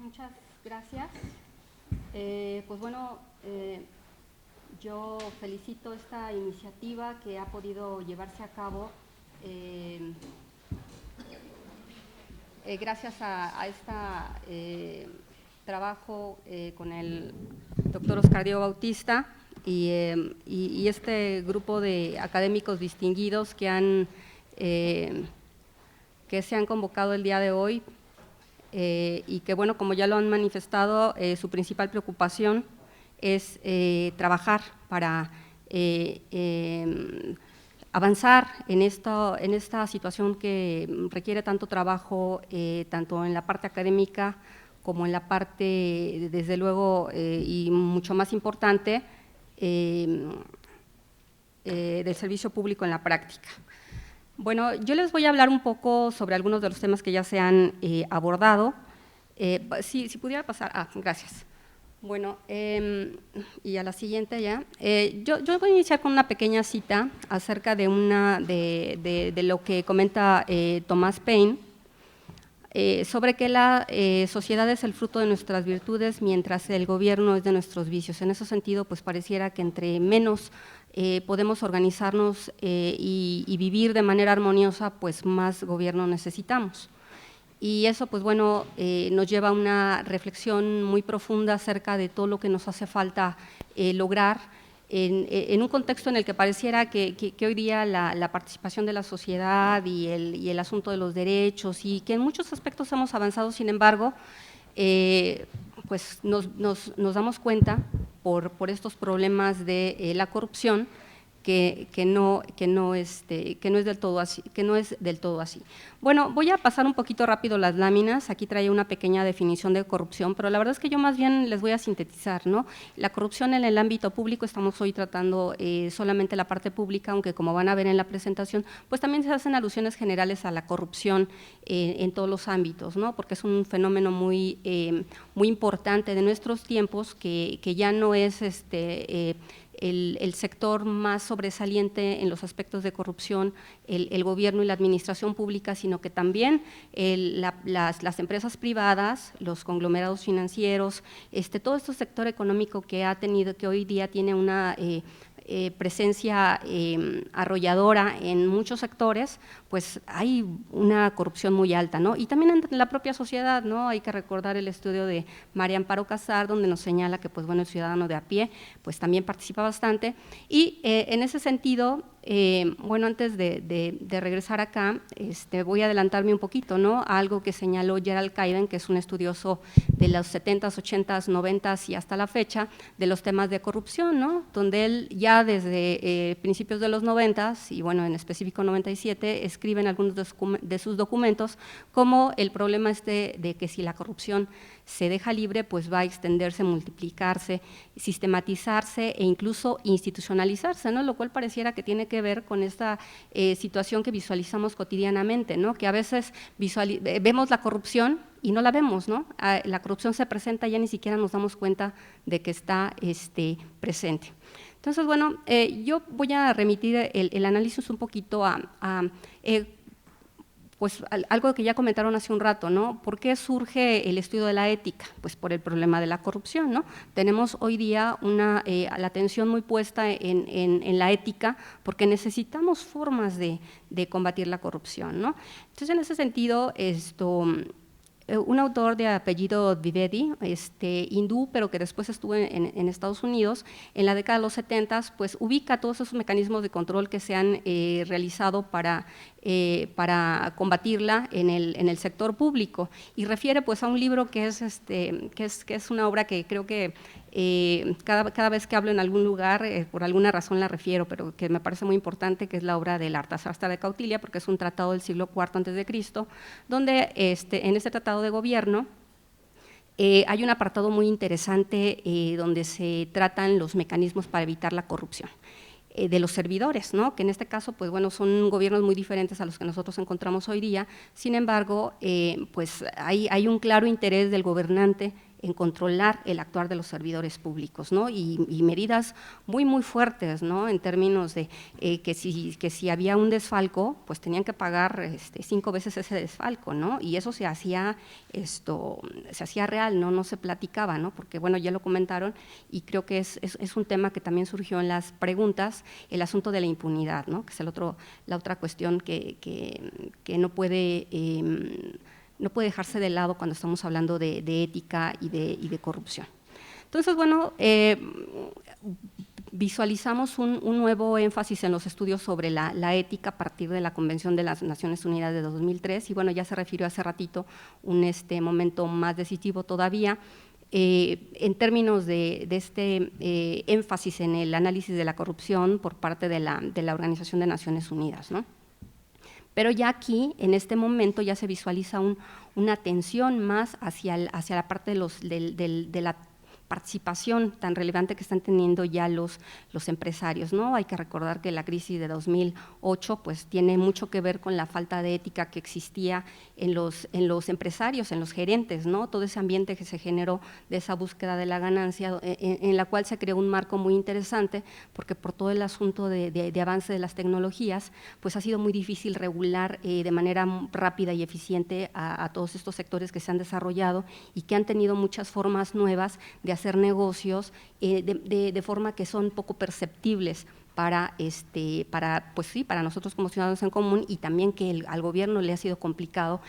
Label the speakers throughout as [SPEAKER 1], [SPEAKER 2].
[SPEAKER 1] Muchas gracias. Pues bueno, yo felicito esta iniciativa que ha podido llevarse a cabo gracias a este trabajo con el doctor Oscar Diego Bautista y este grupo de académicos distinguidos que se han convocado el día de hoy y que, bueno, como ya lo han manifestado, su principal preocupación es trabajar para avanzar en esta situación que requiere tanto trabajo, tanto en la parte académica como en la parte, desde luego, y mucho más importante, del servicio público en la práctica. Bueno, yo les voy a hablar un poco sobre algunos de los temas que ya se han abordado. Si pudiera pasar, gracias. Bueno, y a la siguiente ya. Yo voy a iniciar con una pequeña cita acerca de lo que comenta Thomas Paine, sobre que la sociedad es el fruto de nuestras virtudes, mientras el gobierno es de nuestros vicios. En ese sentido, pues pareciera que entre menos podemos organizarnos y vivir de manera armoniosa, pues más gobierno necesitamos. Y eso, pues bueno, nos lleva a una reflexión muy profunda acerca de todo lo que nos hace falta lograr en un contexto en el que pareciera que hoy día la participación de la sociedad y el asunto de los derechos, y que en muchos aspectos hemos avanzado, sin embargo, pues nos damos cuenta por estos problemas de la corrupción que no es del todo así. Bueno, voy a pasar un poquito rápido las láminas. Aquí traía una pequeña definición de corrupción, pero la verdad es que yo más bien les voy a sintetizar, ¿no? La corrupción en el ámbito público, estamos hoy tratando solamente la parte pública, aunque como van a ver en la presentación, pues también se hacen alusiones generales a la corrupción en todos los ámbitos, ¿no? Porque es un fenómeno muy importante de nuestros tiempos, que ya no es el sector más sobresaliente en los aspectos de corrupción, el gobierno y la administración pública, sino que también las empresas privadas, los conglomerados financieros, todo este sector económico que hoy día tiene una presencia arrolladora en muchos sectores, pues hay una corrupción muy alta, ¿no? Y también en la propia sociedad, ¿no? Hay que recordar el estudio de María Amparo Casar, donde nos señala que, pues bueno, el ciudadano de a pie, pues también participa bastante. Y en ese sentido, bueno, antes de regresar acá, voy a adelantarme un poquito, ¿no? A algo que señaló Gerald Kaiden, que es un estudioso de los 70s, 80s, 90s y hasta la fecha, de los temas de corrupción, ¿no? Donde él ya desde principios de los 90s, y bueno, en específico 97, escribe en algunos de sus documentos como el problema de que si la corrupción se deja libre, pues va a extenderse, multiplicarse, sistematizarse e incluso institucionalizarse, ¿no? Lo cual pareciera que tiene que ver con esta situación que visualizamos cotidianamente, ¿no? Que a veces vemos la corrupción y no la vemos, ¿no? La corrupción se presenta y ya ni siquiera nos damos cuenta de que está presente. Entonces, bueno, yo voy a remitir el análisis un poquito pues algo que ya comentaron hace un rato, ¿no? ¿Por qué surge el estudio de la ética? Pues por el problema de la corrupción, ¿no? Tenemos hoy día la atención muy puesta en la ética, porque necesitamos formas de combatir la corrupción, ¿no? Entonces, en ese sentido, un autor de apellido Dwivedi, hindú, pero que después estuvo en Estados Unidos, en la década de los 70, pues ubica todos esos mecanismos de control que se han realizado para combatirla en el sector público, y refiere pues a un libro que es una obra que creo que cada vez que hablo en algún lugar, por alguna razón la refiero, pero que me parece muy importante, que es la obra del Arthasastra de Kautilya, porque es un tratado del siglo IV a.C., donde en este tratado de gobierno hay un apartado muy interesante donde se tratan los mecanismos para evitar la corrupción de los servidores, ¿no? Que en este caso, pues bueno, son gobiernos muy diferentes a los que nosotros encontramos hoy día. Sin embargo, pues hay un claro interés del gobernante en controlar el actuar de los servidores públicos, ¿no? Y medidas muy, muy fuertes, ¿no? En términos de que si había un desfalco, pues tenían que pagar 5 veces ese desfalco, ¿no? Y eso se hacía real, no se platicaba, ¿no? Porque, bueno, ya lo comentaron y creo que es un tema que también surgió en las preguntas, el asunto de la impunidad, ¿no? Que es la otra cuestión que no puede dejarse de lado cuando estamos hablando de ética y de corrupción. Entonces, bueno, visualizamos un nuevo énfasis en los estudios sobre la ética a partir de la Convención de las Naciones Unidas de 2003, y bueno, ya se refirió hace ratito un momento más decisivo todavía, en términos de este énfasis en el análisis de la corrupción por parte de la Organización de Naciones Unidas, ¿no? Pero ya aquí, en este momento, ya se visualiza una atención más hacia la parte de la participación tan relevante que están teniendo ya los empresarios, ¿no? Hay que recordar que la crisis de 2008 pues tiene mucho que ver con la falta de ética que existía en los empresarios, en los gerentes, ¿no? Todo ese ambiente que se generó de esa búsqueda de la ganancia, en la cual se creó un marco muy interesante, porque por todo el asunto de avance de las tecnologías, pues ha sido muy difícil regular de manera rápida y eficiente a todos estos sectores que se han desarrollado y que han tenido muchas formas nuevas de hacer negocios de forma que son poco perceptibles para nosotros como ciudadanos en común, y también que al gobierno le ha sido complicado,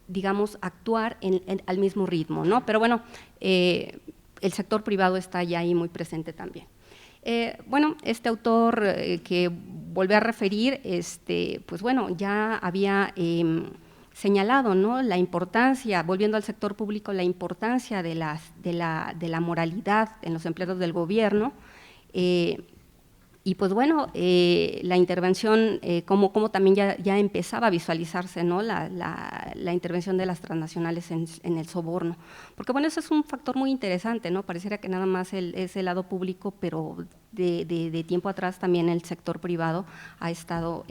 [SPEAKER 1] digamos, actuar al mismo ritmo, ¿no? Pero bueno, el sector privado está ya ahí muy presente también. Bueno, este autor que volví a referir, pues bueno, ya había señalado, ¿no?, la importancia, volviendo al sector público, la importancia de la moralidad en los empleados del gobierno, y pues bueno, la intervención, como también ya empezaba a visualizarse, ¿no?, la intervención de las transnacionales en el soborno, porque bueno, eso es un factor muy interesante, ¿no? Pareciera que nada más es el lado público, pero de tiempo atrás también el sector privado ha estado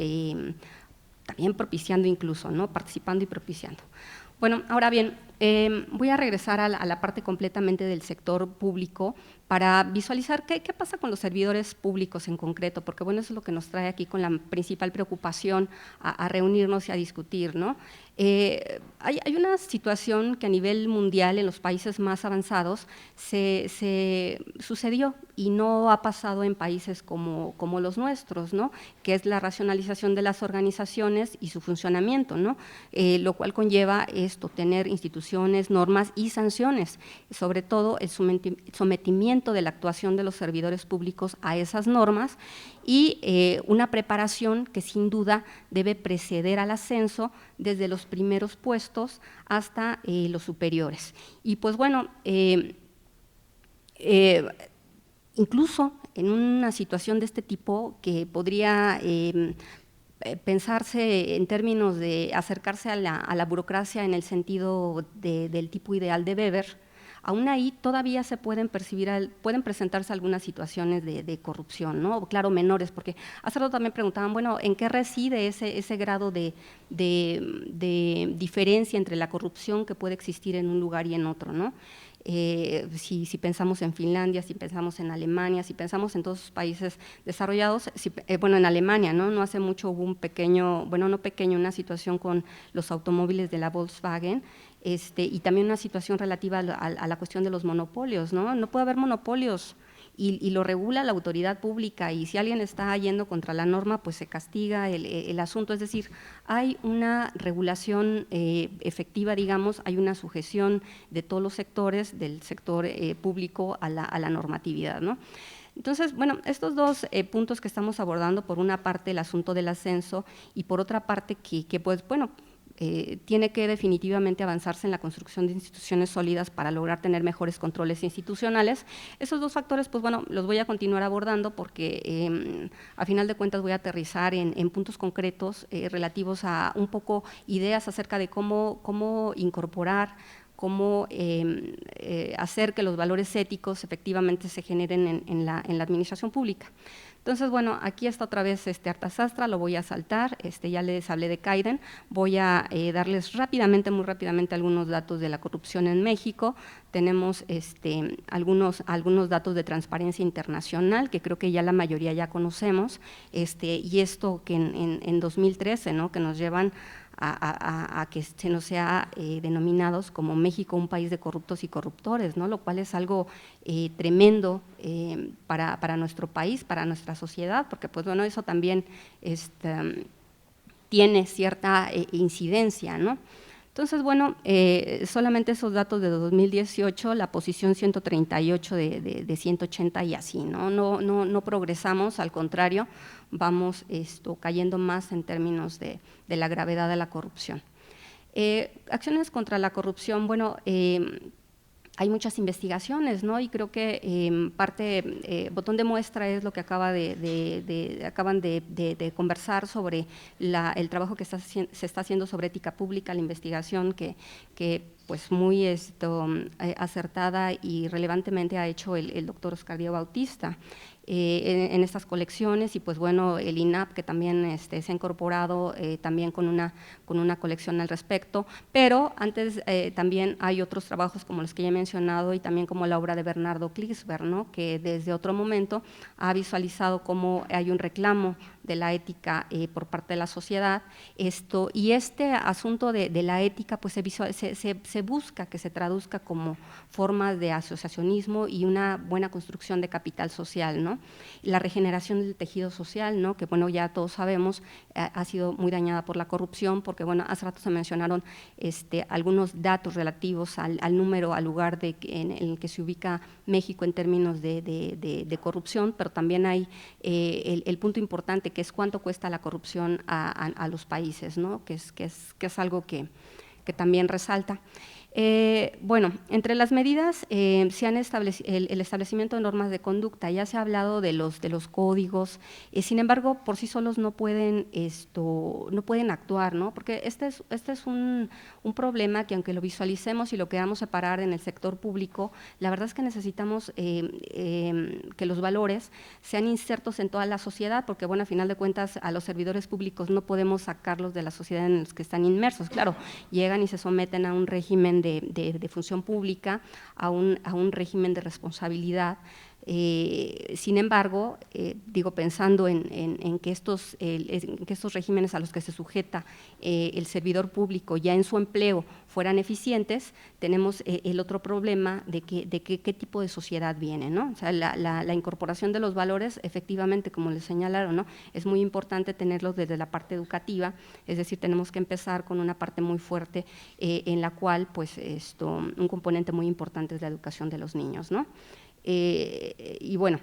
[SPEAKER 1] también propiciando incluso, ¿no?, participando y propiciando. Bueno, ahora bien, voy a regresar a la parte completamente del sector público para visualizar qué pasa con los servidores públicos en concreto, porque bueno, eso es lo que nos trae aquí con la principal preocupación a reunirnos y a discutir, ¿no? Hay una situación que a nivel mundial, en los países más avanzados, se sucedió y no ha pasado en países como los nuestros, ¿no?, que es la racionalización de las organizaciones y su funcionamiento, ¿no?, lo cual conlleva esto, tener instituciones, normas y sanciones, sobre todo el sometimiento de la actuación de los servidores públicos a esas normas, y una preparación que sin duda debe preceder al ascenso desde los primeros puestos hasta los superiores. Y pues bueno, incluso en una situación de este tipo, que podría pensarse en términos de acercarse a la burocracia en el sentido del tipo ideal de Weber, aún ahí todavía se pueden presentarse algunas situaciones de corrupción, ¿no? Claro, menores, porque hace rato también preguntaban, bueno, ¿en qué reside ese grado de diferencia entre la corrupción que puede existir en un lugar y en otro, ¿no? Si pensamos en Finlandia, si pensamos en Alemania, si pensamos en todos los países desarrollados, bueno, en Alemania, ¿no? No hace mucho hubo un pequeño, bueno, no pequeño, una situación con los automóviles de la Volkswagen, y también una situación relativa a la cuestión de los monopolios, ¿no? No puede haber monopolios y lo regula la autoridad pública, y si alguien está yendo contra la norma, pues se castiga el asunto. Es decir, hay una regulación efectiva, digamos, hay una sujeción de todos los sectores, del sector público a la normatividad, ¿no? Entonces, bueno, estos dos puntos que estamos abordando, por una parte el asunto del ascenso y por otra parte que pues, bueno, tiene que definitivamente avanzarse en la construcción de instituciones sólidas para lograr tener mejores controles institucionales. Esos dos factores, pues bueno, los voy a continuar abordando porque a final de cuentas voy a aterrizar en puntos concretos relativos a un poco ideas acerca de cómo incorporar, cómo hacer que los valores éticos efectivamente se generen en la administración pública. Entonces, bueno, aquí está otra vez Arthasastra, lo voy a saltar, ya les hablé de Kayden, voy a darles rápidamente, muy rápidamente, algunos datos de la corrupción en México. Tenemos algunos datos de Transparencia Internacional, que creo que ya la mayoría ya conocemos, y esto que en 2013, ¿no?, que nos llevan a que se nos sea denominados como México un país de corruptos y corruptores, ¿no?, lo cual es algo tremendo para nuestro país, para nuestra sociedad, porque pues bueno, eso también tiene cierta incidencia, ¿no? Entonces, bueno, solamente esos datos de 2018, la posición 138 de 180 y así, ¿no? No progresamos, al contrario, vamos cayendo más en términos de la gravedad de la corrupción. Acciones contra la corrupción, bueno, hay muchas investigaciones, ¿no? Y creo que botón de muestra es lo que acaban de conversar sobre el trabajo que se está haciendo sobre ética pública, la investigación que pues muy acertada y relevantemente ha hecho el doctor Oscar Diego Bautista en estas colecciones, y pues bueno, el INAP, que también se ha incorporado también con una colección al respecto, pero antes también hay otros trabajos como los que ya he mencionado, y también como la obra de Bernardo Klinsberg, ¿no?, que desde otro momento ha visualizado cómo hay un reclamo de la ética por parte de la sociedad, y este asunto de la ética pues se busca que se traduzca como formas de asociacionismo y una buena construcción de capital social, ¿no? La regeneración del tejido social, ¿no?, que bueno, ya todos sabemos, ha sido muy dañada por la corrupción, porque bueno, hace rato se mencionaron algunos datos relativos al número, al lugar en el que se ubica México en términos de corrupción, pero también hay el punto importante, que es cuánto cuesta la corrupción a los países, ¿no?, que es algo que también resalta. Bueno, entre las medidas se han el establecimiento de normas de conducta. Ya se ha hablado de los códigos, sin embargo, por sí solos no pueden actuar, ¿no?, porque este es un problema que, aunque lo visualicemos y lo queramos separar en el sector público, la verdad es que necesitamos que los valores sean insertos en toda la sociedad, porque bueno, a final de cuentas, a los servidores públicos no podemos sacarlos de la sociedad en los que están inmersos. Claro, llegan y se someten a un régimen de función pública, a un régimen de responsabilidad. Sin embargo, pensando en que estos regímenes a los que se sujeta el servidor público ya en su empleo fueran eficientes, tenemos el otro problema de qué tipo de sociedad viene, ¿no? O sea, la incorporación de los valores, efectivamente, como les señalaron, ¿no?, es muy importante tenerlos desde la parte educativa, es decir, tenemos que empezar con una parte muy fuerte en la cual pues un componente muy importante es la educación de los niños, ¿no? Y bueno,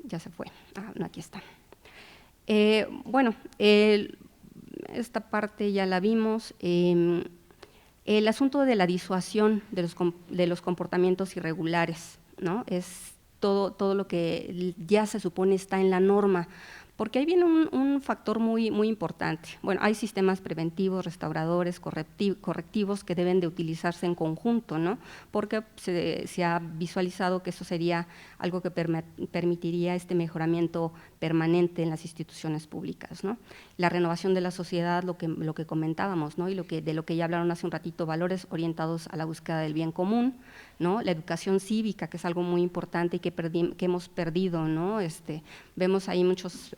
[SPEAKER 1] ya se fue, no, aquí está. Bueno, esta parte ya la vimos. El asunto de la disuasión de los comportamientos irregulares, ¿no?, es todo lo que ya se supone está en la norma, porque ahí viene un factor muy importante. Bueno, hay sistemas preventivos, restauradores, correctivos que deben de utilizarse en conjunto, ¿no?, porque se ha visualizado que eso sería algo que permitiría este mejoramiento permanente en las instituciones públicas, ¿no? La renovación de la sociedad, lo que comentábamos, ¿no?, y de lo que ya hablaron hace un ratito, valores orientados a la búsqueda del bien común, ¿no?, la educación cívica, que es algo muy importante y que hemos perdido, ¿no? Vemos ahí muchas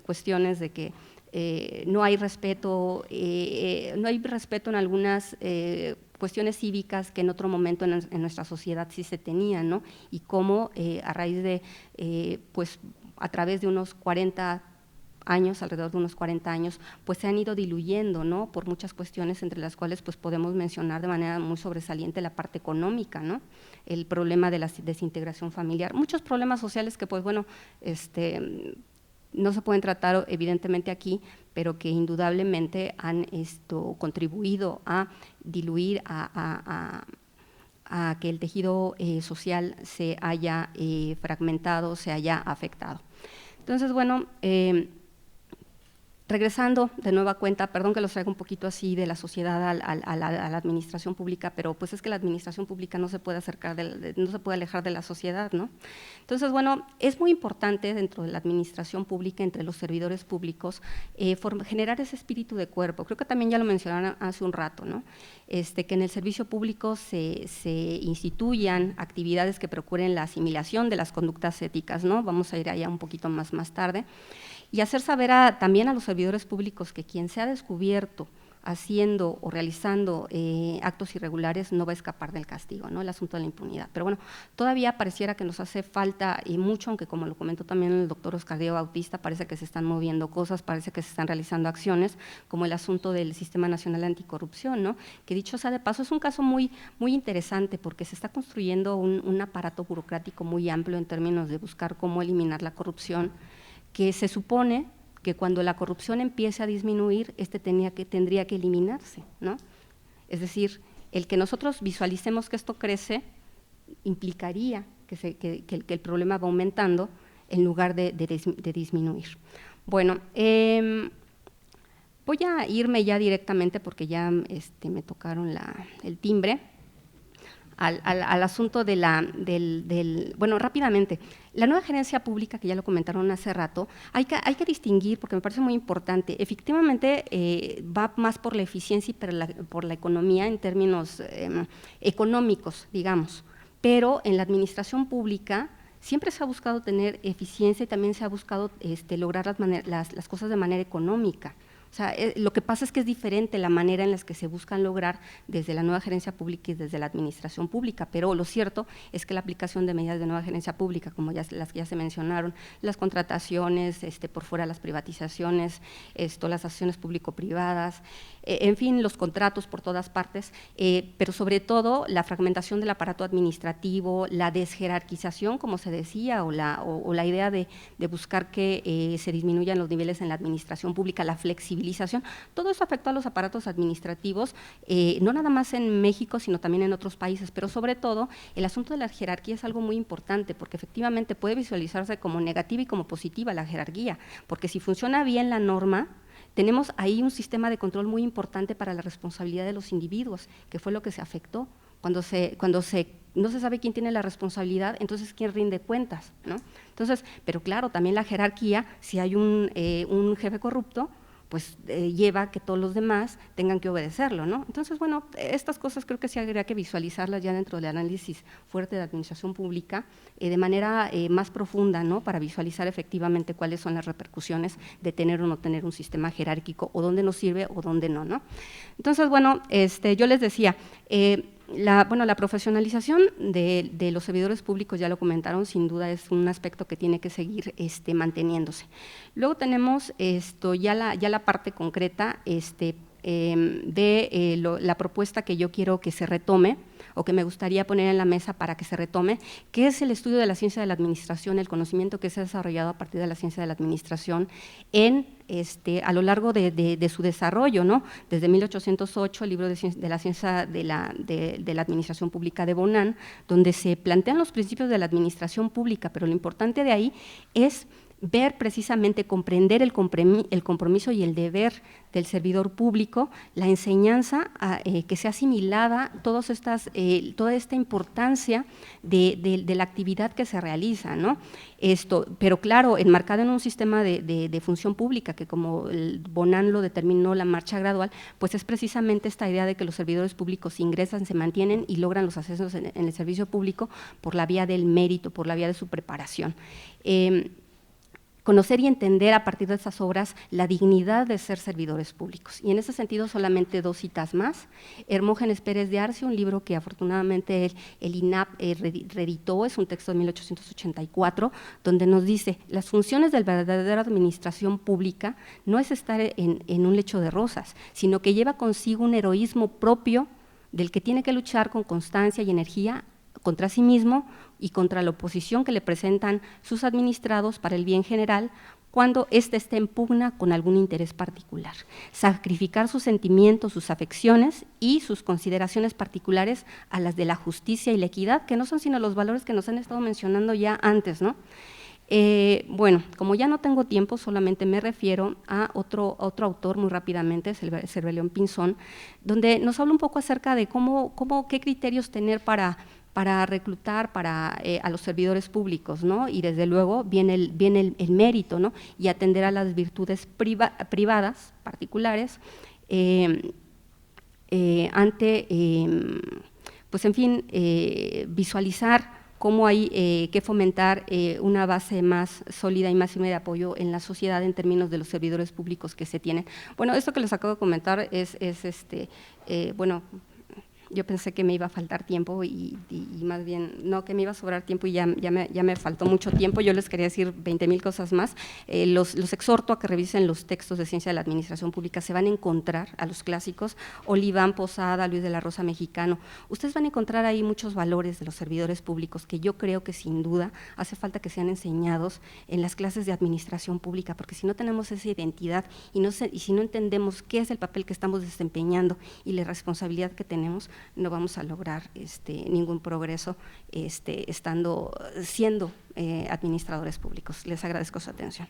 [SPEAKER 1] cuestiones de que no hay respeto en algunas cuestiones cívicas que en otro momento en nuestra sociedad sí se tenían, ¿no?, y cómo a raíz de, pues a través de unos 40 años, alrededor de unos 40 años, pues se han ido diluyendo, ¿no?, por muchas cuestiones, entre las cuales pues podemos mencionar de manera muy sobresaliente la parte económica, ¿no?, el problema de la desintegración familiar, muchos problemas sociales que pues bueno, no se pueden tratar evidentemente aquí, pero que indudablemente han contribuido a diluir, a que el tejido social se haya fragmentado, se haya afectado. Entonces, bueno, Regresando de nueva cuenta, perdón que los traigo un poquito así de la sociedad a la administración pública, pero pues es que la administración pública no se puede acercar, no se puede alejar de la sociedad, ¿no? Entonces, bueno, es muy importante dentro de la administración pública, entre los servidores públicos, generar ese espíritu de cuerpo. Creo que también ya lo mencionaron hace un rato, ¿no? Que en el servicio público se instituyan actividades que procuren la asimilación de las conductas éticas, ¿no? Vamos a ir allá un poquito más tarde. Y hacer saber también a los servidores públicos que quien se ha descubierto haciendo o realizando actos irregulares no va a escapar del castigo, ¿no? El asunto de la impunidad. Pero bueno, todavía pareciera que nos hace falta mucho, aunque como lo comentó también el doctor Oscar Diego Bautista, parece que se están moviendo cosas, parece que se están realizando acciones, como el asunto del Sistema Nacional Anticorrupción, ¿no? Que dicho sea de paso, es un caso muy interesante porque se está construyendo un aparato burocrático muy amplio en términos de buscar cómo eliminar la corrupción, que se supone que cuando la corrupción empiece a disminuir, tendría que eliminarse, ¿no? Es decir, el que nosotros visualicemos que esto crece implicaría que el problema va aumentando en lugar de disminuir. Bueno, voy a irme ya directamente porque ya me tocaron el timbre. Al asunto bueno, rápidamente, la nueva gerencia pública, que ya lo comentaron hace rato, hay que distinguir, porque me parece muy importante, efectivamente va más por la eficiencia y por la economía en términos económicos, digamos, pero en la administración pública siempre se ha buscado tener eficiencia y también se ha buscado lograr las cosas de manera económica. O sea, lo que pasa es que es diferente la manera en la que se buscan lograr desde la nueva gerencia pública y desde la administración pública, pero lo cierto es que la aplicación de medidas de nueva gerencia pública, como las que ya se mencionaron, las contrataciones, por fuera las privatizaciones, las acciones público-privadas, en fin, los contratos por todas partes, pero sobre todo la fragmentación del aparato administrativo, la desjerarquización, como se decía, o la idea de buscar que se disminuyan los niveles en la administración pública, la flexibilización, todo eso afectó a los aparatos administrativos, no nada más en México, sino también en otros países, pero sobre todo el asunto de la jerarquía es algo muy importante, porque efectivamente puede visualizarse como negativa y como positiva la jerarquía, porque si funciona bien la norma, tenemos ahí un sistema de control muy importante para la responsabilidad de los individuos, que fue lo que se afectó. Cuando no se sabe quién tiene la responsabilidad, entonces quién rinde cuentas, ¿no? Entonces, pero claro, también la jerarquía, si hay un jefe corrupto, pues lleva a que todos los demás tengan que obedecerlo, ¿no? Entonces, bueno, estas cosas creo que sí habría que visualizarlas ya dentro del análisis fuerte de administración pública de manera más profunda, ¿no? Para visualizar efectivamente cuáles son las repercusiones de tener o no tener un sistema jerárquico, o dónde nos sirve o dónde no, ¿no? Entonces, bueno, yo les decía, la profesionalización de los servidores públicos, ya lo comentaron, sin duda es un aspecto que tiene que seguir manteniéndose. Luego tenemos ya la parte concreta la propuesta que yo quiero que se retome, o que me gustaría poner en la mesa para que se retome, que es el estudio de la ciencia de la administración, el conocimiento que se ha desarrollado a partir de la ciencia de la administración a lo largo de su desarrollo, ¿no? Desde 1808, el libro de la ciencia de la administración pública de Bonan, donde se plantean los principios de la administración pública, pero lo importante de ahí es ver precisamente, comprender el compromiso y el deber del servidor público, la enseñanza que sea asimilada, toda esta importancia de la actividad que se realiza, ¿no? Pero claro, enmarcada en un sistema de función pública, que como el Bonan lo determinó, la marcha gradual, pues es precisamente esta idea de que los servidores públicos ingresan, se mantienen y logran los ascensos en el servicio público por la vía del mérito, por la vía de su preparación. Conocer y entender a partir de esas obras la dignidad de ser servidores públicos. Y en ese sentido, solamente dos citas más. Hermógenes Pérez de Arce, un libro que afortunadamente el INAP reeditó, es un texto de 1884, donde nos dice: las funciones de la verdadera administración pública no es estar en un lecho de rosas, sino que lleva consigo un heroísmo propio del que tiene que luchar con constancia y energía contra sí mismo y contra la oposición que le presentan sus administrados para el bien general, cuando éste esté en pugna con algún interés particular. Sacrificar sus sentimientos, sus afecciones y sus consideraciones particulares a las de la justicia y la equidad, que no son sino los valores que nos han estado mencionando ya antes, ¿no? Bueno, como ya no tengo tiempo, solamente me refiero a otro autor muy rápidamente, Cervellón Pinzón, donde nos habla un poco acerca de qué criterios tener para reclutar a los servidores públicos, ¿no? Y desde luego viene el mérito, ¿no? Y atender a las virtudes privadas, particulares, pues en fin, visualizar cómo hay que fomentar una base más sólida y más firme de apoyo en la sociedad en términos de los servidores públicos que se tienen. Bueno, esto que les acabo de comentar bueno, yo pensé que me iba a faltar tiempo y más bien, no, que me iba a sobrar tiempo y ya me faltó mucho tiempo. Yo les quería decir 20,000 cosas más. Los exhorto a que revisen los textos de Ciencia de la Administración Pública. Se van a encontrar a los clásicos, Oliván, Posada, Luis de la Rosa Mexicano. Ustedes van a encontrar ahí muchos valores de los servidores públicos que yo creo que sin duda hace falta que sean enseñados en las clases de administración pública, porque si no tenemos esa identidad y si no entendemos qué es el papel que estamos desempeñando y la responsabilidad que tenemos, no vamos a lograr ningún progreso siendo administradores públicos. Les agradezco su atención.